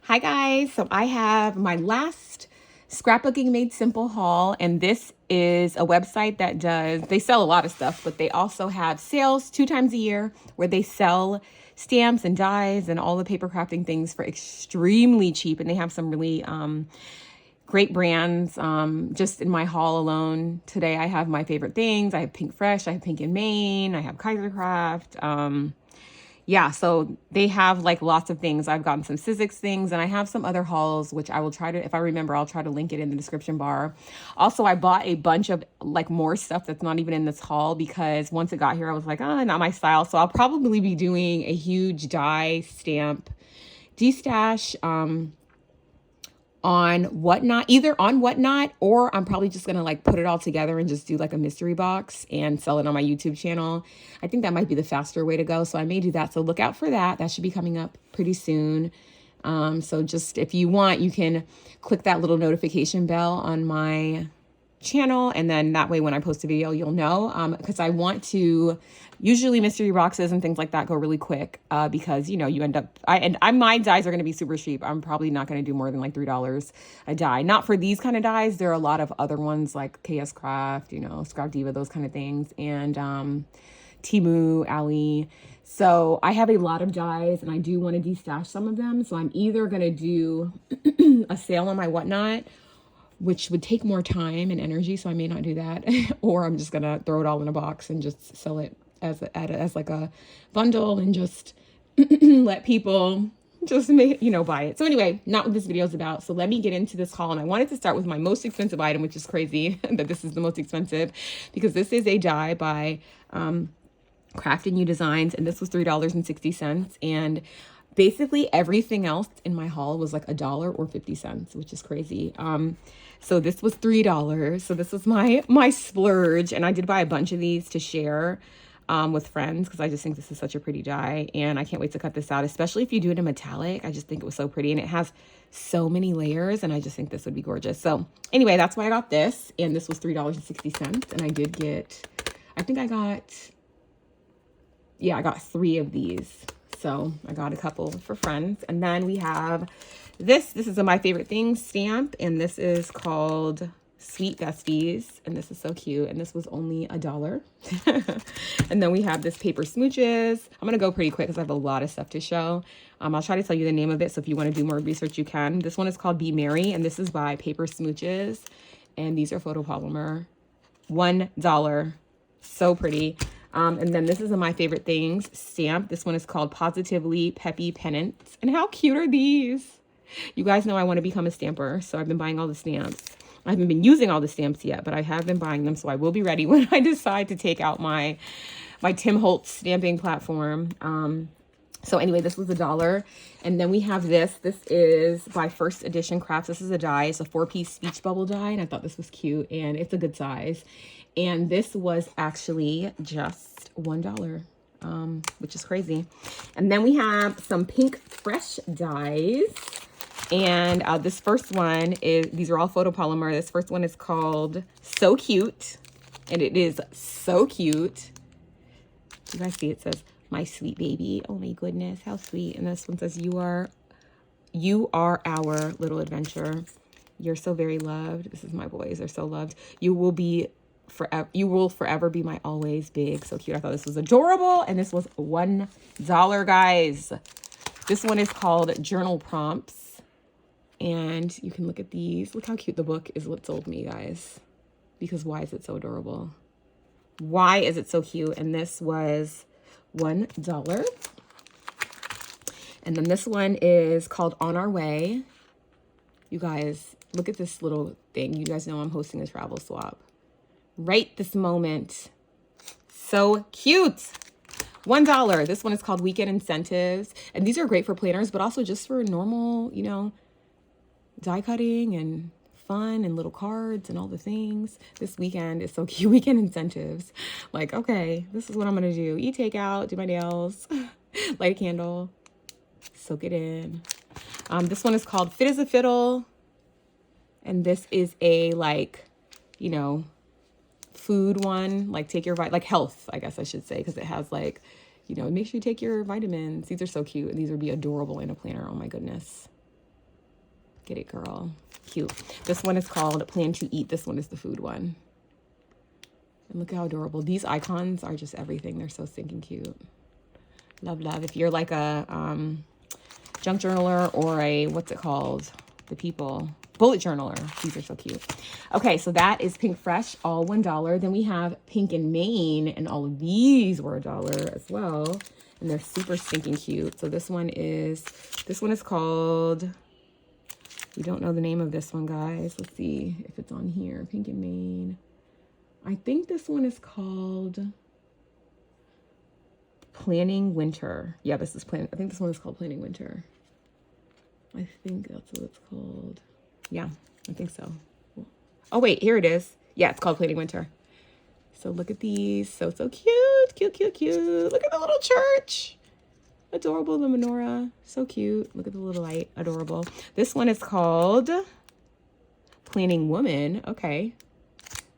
Hi guys, so I have my last Scrapbooking Made Simple haul, and this is a website that they sell a lot of stuff, but they also have sales 2 times a year where they sell stamps and dies and all the paper crafting things for extremely cheap, and they have some really great brands. Just in my haul alone today, I have my favorite things. I have Pink Fresh, I have Pink in Maine, I have Kaisercraft. Yeah, so they have like lots of things. I've gotten some Sizzix things, and I have some other hauls, which I will try to, if I remember, I'll try to link it in the description bar. Also, I bought a bunch of like more stuff that's not even in this haul because once it got here, I was like, oh, not my style. So I'll probably be doing a huge die stamp destash on Whatnot, either on Whatnot, or I'm probably just gonna like put it all together and just do like a mystery box and sell it on my YouTube channel. I think that might be the faster way to go, so I may do that. So look out for that. That should be coming up pretty soon. So just if you want, you can click that little notification bell on my channel, and then that way when I post a video you'll know, because I want to, usually mystery boxes and things like that go really quick, because you know you end up, my dies are going to be super cheap. I'm probably not going to do more than like $3 a die, not for these kind of dies. There are a lot of other ones like KS Craft, you know, Scrap Diva, those kind of things, and Timu, Ali. So I have a lot of dies and I do want to destash some of them, so I'm either going to do a sale on my Whatnot, which would take more time and energy, so I may not do that. Or I'm just gonna throw it all in a box and just sell it as like a bundle and just let people just buy it. So anyway, not what this video is about. So let me get into this haul, and I wanted to start with my most expensive item, which is crazy that this is the most expensive, because this is a die by Craft and You Designs, and this was $3.60, and basically everything else in my haul was like $1 or 50 cents, which is crazy. So this was $3. So this was my splurge, and I did buy a bunch of these to share with friends because I just think this is such a pretty die, and I can't wait to cut this out, especially if you do it in metallic. I just think it was so pretty, and it has so many layers, and I just think this would be gorgeous. So anyway, that's why I got this, and this was $3.60, and I did get, I got 3 of these. So I got a couple for friends. And then we have this is a My Favorite Things stamp, and this is called Sweet Besties, and this is so cute, and this was only $1. And then we have this Paper Smooches. I'm gonna go pretty quick because I have a lot of stuff to show. I'll try to tell you the name of it, so if you want to do more research you can. This one is called Be Merry, and this is by Paper Smooches, and these are photopolymer. $1. So pretty. And then this is a My Favorite Things stamp. This one is called Positively Peppy Pennants. And how cute are these? You guys know I want to become a stamper, so I've been buying all the stamps. I haven't been using all the stamps yet, but I have been buying them, so I will be ready when I decide to take out my Tim Holtz stamping platform. So anyway, this was $1. And then we have this. This is by First Edition Crafts. This is a die. It's a 4-piece speech bubble die, and I thought this was cute, and it's a good size. And this was actually just $1, which is crazy. And then we have some Pink Fresh dies. And this first one is, these are all photopolymer. This first one is called So Cute. And it is so cute. You guys see it says, my sweet baby. Oh my goodness, how sweet. And this one says, you are our little adventure. You're so very loved. This is my boys. They're so loved. You will forever be my always big. So cute. I thought this was adorable. And this was $1, guys. This one is called Journal Prompts. And you can look at these. Look how cute the book is. What sold me, guys. Because why is it so adorable? Why is it so cute? And this was $1. And then this one is called On Our Way. You guys, look at this little thing. You guys know I'm hosting a travel swap right this moment. So cute. $1. This one is called Weekend Incentives. And these are great for planners, but also just for normal, die cutting and fun and little cards and all the things. This weekend is so cute. Weekend incentives. Like, okay, this is what I'm going to do. Eat takeout, do my nails, light a candle, soak it in. This one is called Fit as a Fiddle. And this is a, food one, like take your, like health, I guess I should say, because it has make sure you take your vitamins. These are so cute, and these would be adorable in a planner. Oh my goodness. Get it, girl. Cute. This one is called Plan to Eat. This one is the food one. And look how adorable. These icons are just everything. They're so stinking cute. Love, love. If you're like a junk journaler or a, what's it called? The people. Bullet journaler. These are so cute. Okay, so that is Pink Fresh, all $1. Then we have Pink and Maine, and all of these were $1 as well. And they're super stinking cute. So this one is called, we don't know the name of this one, guys. Let's see if it's on here. Pink and Maine. I think this one is called Planning Winter. Yeah, I think this one is called Planning Winter. I think that's what it's called. Yeah, I think so. Oh, wait, here it is. Yeah, it's called Planning Winter. So look at these. So cute. Cute, cute, cute. Look at the little church. Adorable, the menorah. So cute. Look at the little light. Adorable. This one is called Planning Woman. Okay.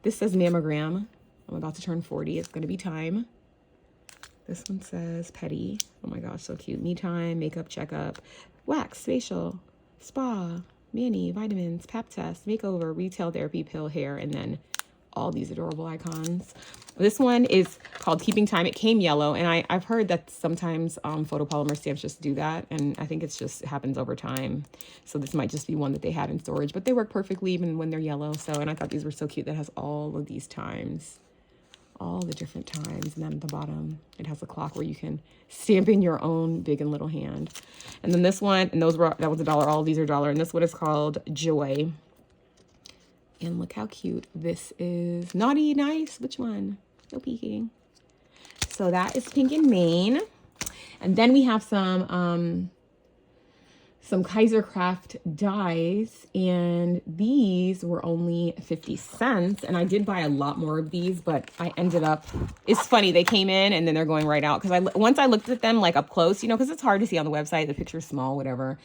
This says mammogram. I'm about to turn 40. It's going to be time. This one says petty. Oh my gosh, so cute. Me time, makeup checkup, wax, facial, spa, mani, vitamins, pap test, makeover, retail therapy, pill, hair, and then all these adorable icons. This one is called Keeping Time. It came yellow, and I've heard that sometimes photopolymer stamps just do that, and I think it's just happens over time. So this might just be one that they had in storage, but they work perfectly even when they're yellow. So, and I thought these were so cute. That has all of these times, all the different times, and then at the bottom it has a clock where you can stamp in your own big and little hand. And then this one, and that was $1. All of these are $1, and this one is called Joy. And look how cute this is. Naughty, nice. Which one? No peeking. So that is Pink and Maine. And then we have some Kaiser Craft dies, and these were only 50 cents. And I did buy a lot more of these, but I ended up, it's funny, they came in and then they're going right out. Because once I looked at them like up close, you know, because it's hard to see on the website, the picture's small, whatever.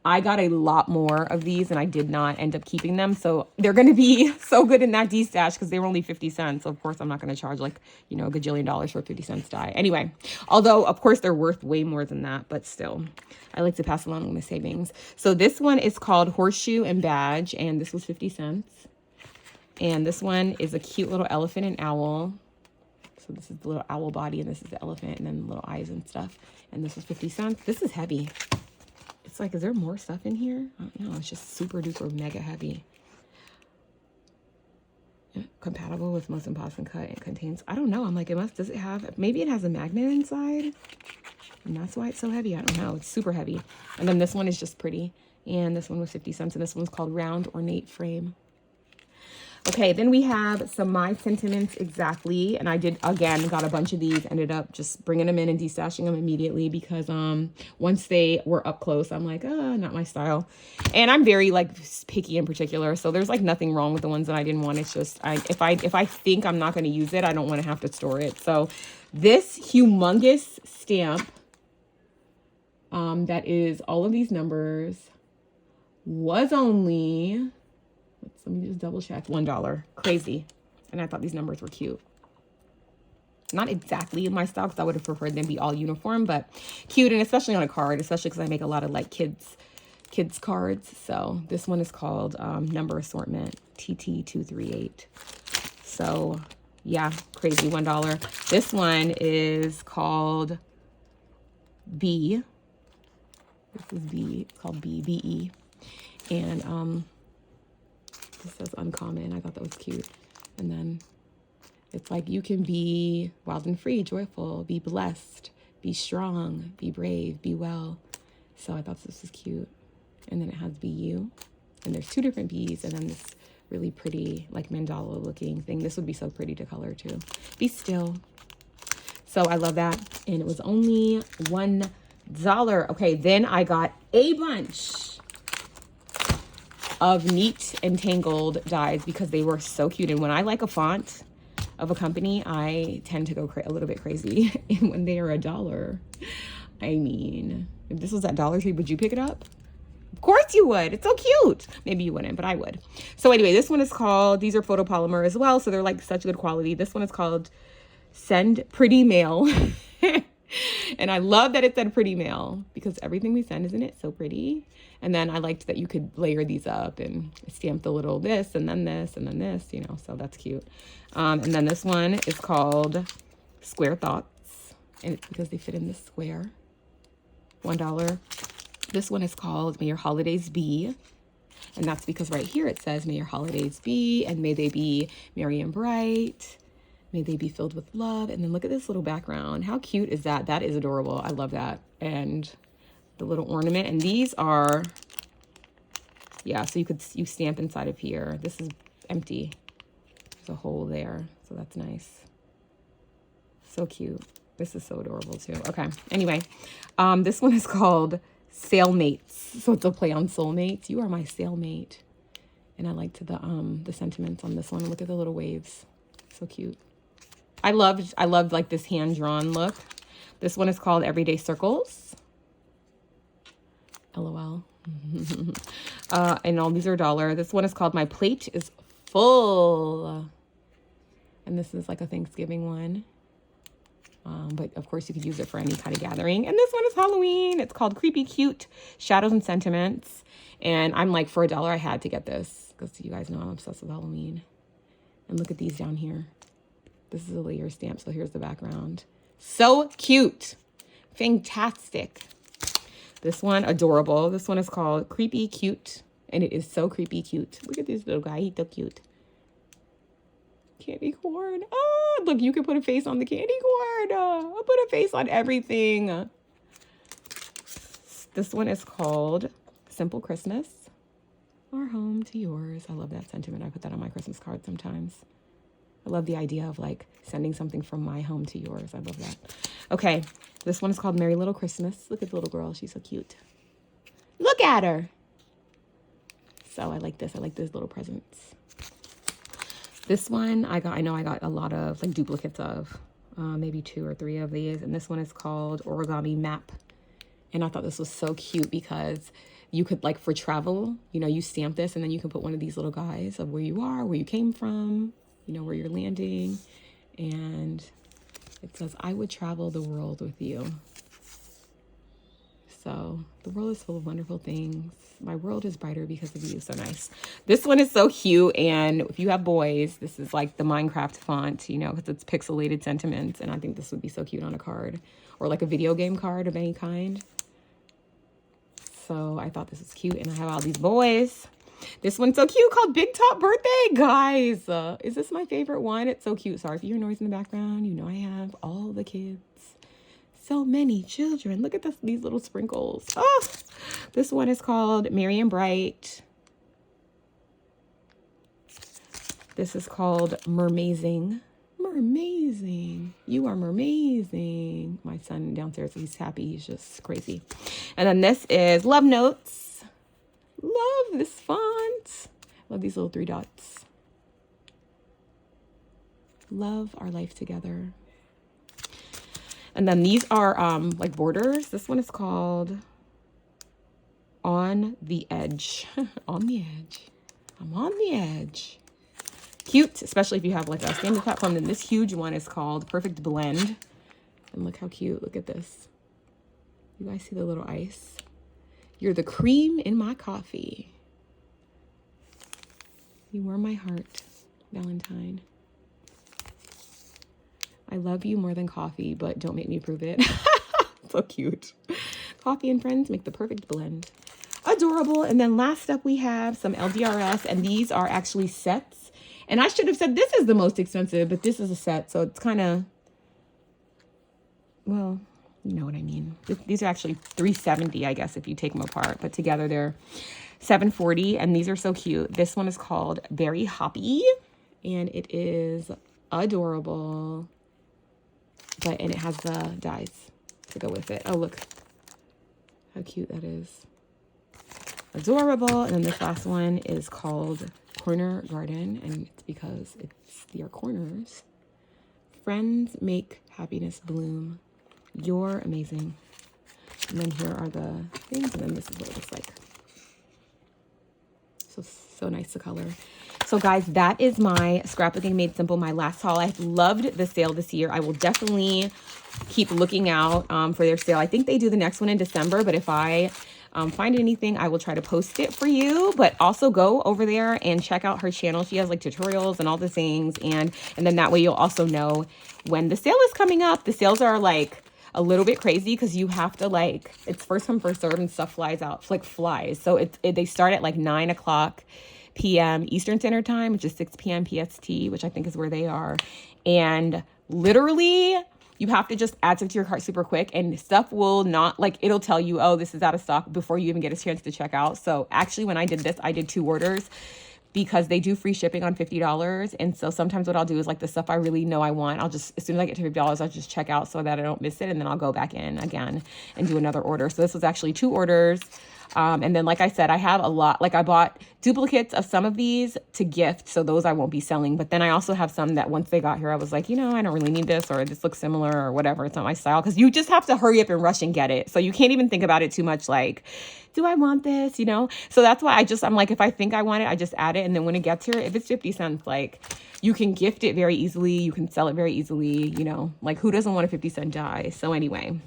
I got a lot more of these and I did not end up keeping them. So they're going to be so good in that D-stash because they were only 50 cents. So of course, I'm not going to charge like, you know, a gajillion dollars for a 50 cents die. Anyway, although of course they're worth way more than that, but still, I like to pass along my savings. So this one is called Horseshoe and Badge, and this was 50 cents. And this one is a cute little elephant and owl. So this is the little owl body and this is the elephant and then the little eyes and stuff. And this was 50 cents. This is heavy. It's like, is there more stuff in here? I don't know. It's just super duper mega heavy. Compatible with most embossed and cut. It contains, I don't know. I'm like, does it have, maybe it has a magnet inside? And that's why it's so heavy. I don't know. It's super heavy. And then this one is just pretty. And this one was 50 cents. And this one's called Round Ornate Frame. Okay, then we have some My Sentiments Exactly. And I did, again, got a bunch of these. Ended up just bringing them in and destashing them immediately because once they were up close, I'm like, not my style. And I'm very, like, picky in particular. So there's, like, nothing wrong with the ones that I didn't want. It's just, if I think I'm not going to use it, I don't want to have to store it. So this humongous stamp that is all of these numbers was only... Let me just double check. $1. Crazy. And I thought these numbers were cute. Not exactly in my style because I would have preferred them be all uniform, but cute, and especially on a card, especially because I make a lot of like kids cards. So this one is called Number Assortment TT238. So yeah, crazy, $1. This one is called B. This is B. It's called B-E. And this says uncommon. I thought that was cute. And then it's like, you can be wild and free, joyful, be blessed, be strong, be brave, be well. So I thought this was cute. And then it has be you. And there's two different bees. And then this really pretty, like mandala looking thing. This would be so pretty to color too. Be still. So I love that. And it was only $1. Okay, then I got a bunch of Neat and Tangled dies because they were so cute. And when I like a font of a company, I tend to go a little bit crazy. And when they are $1, I mean, if this was at Dollar Tree, would you pick it up? Of course you would. It's so cute. Maybe you wouldn't, but I would. So anyway, this one is called, these are photopolymer as well. So they're like such good quality. This one is called Send Pretty Mail. And I love that it said pretty mail because everything we send, isn't it so pretty? And then I liked that you could layer these up and stamp the little this and then this and then this, you know, so that's cute. And then this one is called Square Thoughts, and it's because they fit in this square. $1. This one is called May Your Holidays Be. And that's because right here it says, may your holidays be, and may they be merry and bright. May they be filled with love. And then look at this little background. How cute is that? That is adorable. I love that. And the little ornament. And these are, yeah, so you stamp inside of here. This is empty. There's a hole there. So that's nice. So cute. This is so adorable too. Okay. Anyway, this one is called Sailmates. So it's a play on soulmates. You are my sailmate. And I liked the sentiments on this one. Look at the little waves. So cute. I loved like this hand-drawn look. This one is called Everyday Circles. LOL. And all these are $1. This one is called My Plate is Full. And this is like a Thanksgiving one. But of course you could use it for any kind of gathering. And this one is Halloween. It's called Creepy Cute Shadows and Sentiments. And I'm like, for $1, I had to get this because you guys know I'm obsessed with Halloween. And look at these down here. This is a layer stamp. So here's the background. So cute. Fantastic. This one, adorable. This one is called Creepy Cute. And it is so creepy cute. Look at this little guy. He's so cute. Candy corn. Oh, look, you can put a face on the candy corn. I'll put a face on everything. This one is called Simple Christmas. Our home to yours. I love that sentiment. I put that on my Christmas card sometimes. I love the idea of like sending something from my home to yours. I love that. Okay, this one is called Merry Little Christmas. Look at the little girl. She's so cute. Look at her. So I like this. I like those little presents. This one I know I got a lot of like duplicates of, maybe 2 or 3 of these. And this one is called Origami Map. And I thought this was so cute because you could, like, for travel, you know, you stamp this and then you can put one of these little guys of where you are, where you came from, you know, where you're landing. And it says, I would travel the world with you. So the world is full of wonderful things. My world is brighter because of you. So nice. This one is so cute. And if you have boys, this is like the Minecraft font, you know, because it's pixelated sentiments. And I think this would be so cute on a card or like a video game card of any kind. So I thought this was cute. And I have all these boys. This one's so cute called Big Top Birthday. Guys, is this my favorite one? It's so cute. Sorry if you hear noise in the background. You know I have all the kids. So many children. Look at these little sprinkles. Oh, this one is called Merry and Bright. This is called Mermazing. Mermazing. You are mermazing. My son downstairs, he's happy. He's just crazy. And then this is Love Notes. Love this font. Love these little 3 dots. Love our life together. And then these are like borders. This one is called On the Edge. On the Edge. I'm on the edge. Cute, especially if you have like a standing platform. Then this huge one is called Perfect Blend. And look how cute. Look at this. You guys see the little ice? You're the cream in my coffee. You were my heart, Valentine. I love you more than coffee, but don't make me prove it. So cute. Coffee and friends make the perfect blend. Adorable. And then last up we have some LDRS, and these are actually sets. And I should have said this is the most expensive, but this is a set, so it's kind of, well, you know what I mean. These are actually $370, I guess, if you take them apart, but together they're $740, and these are so cute. This one is called Berry Hoppy, and it is adorable. And it has the dies to go with it. Oh, look how cute that is. Adorable. And then this last one is called Corner Garden, and it's because it's your corners. Friends make happiness bloom. You're amazing. And then here are the things, and then this is what it looks like. So nice the color. So guys, that is my Scrapbooking Made Simple, my last haul. I loved the sale this year. I will definitely keep looking out for their sale. I think they do the next one in December, but if I find anything, I will try to post it for you. But also go over there and check out her channel. She has like tutorials and all the things, and then that way you'll also know when the sale is coming up. The sales are like a little bit crazy because you have to like, it's first come first serve and stuff flies out like flies. So they start at like 9 o'clock p.m. Eastern Standard Time, which is 6 p.m. PST, which I think is where they are. And literally you have to just add stuff to your cart super quick, and stuff will not, like, it'll tell you, oh, this is out of stock before you even get a chance to check out. So actually when I did this, I did 2 orders because they do free shipping on $50. And so sometimes what I'll do is like the stuff I really know I want, I'll just, as soon as I get to $50, I'll just check out so that I don't miss it. And then I'll go back in again and do another order. So this was actually 2 orders. And then, like I said, I have a lot, like I bought duplicates of some of these to gift. So those I won't be selling. But then I also have some that once they got here, I was like, you know, I don't really need this, or this looks similar or whatever. It's not my style. Cause you just have to hurry up and rush and get it. So you can't even think about it too much. Like, do I want this? You know? So that's why I'm like, if I think I want it, I just add it. And then when it gets here, if it's 50 cents, like you can gift it very easily. You can sell it very easily, you know, like who doesn't want a 50-cent die? So anyway,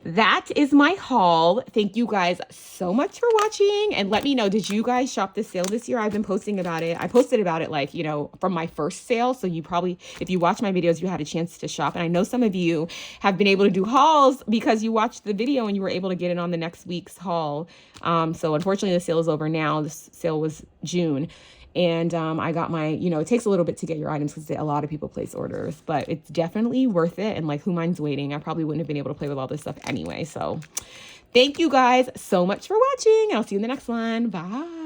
that is my haul. Thank you guys so much for watching, and let me know, did you guys shop this sale this year? I've been posting about it. I posted about it like, you know, from my first sale. So you probably, if you watch my videos, you had a chance to shop. And I know some of you have been able to do hauls because you watched the video and you were able to get it on the next week's haul. So unfortunately the sale is over now. This sale was June. And I got my, you know, it takes a little bit to get your items because a lot of people place orders, but it's definitely worth it. And like, who minds waiting? I probably wouldn't have been able to play with all this stuff anyway. So thank you guys so much for watching. I'll see you in the next one. Bye.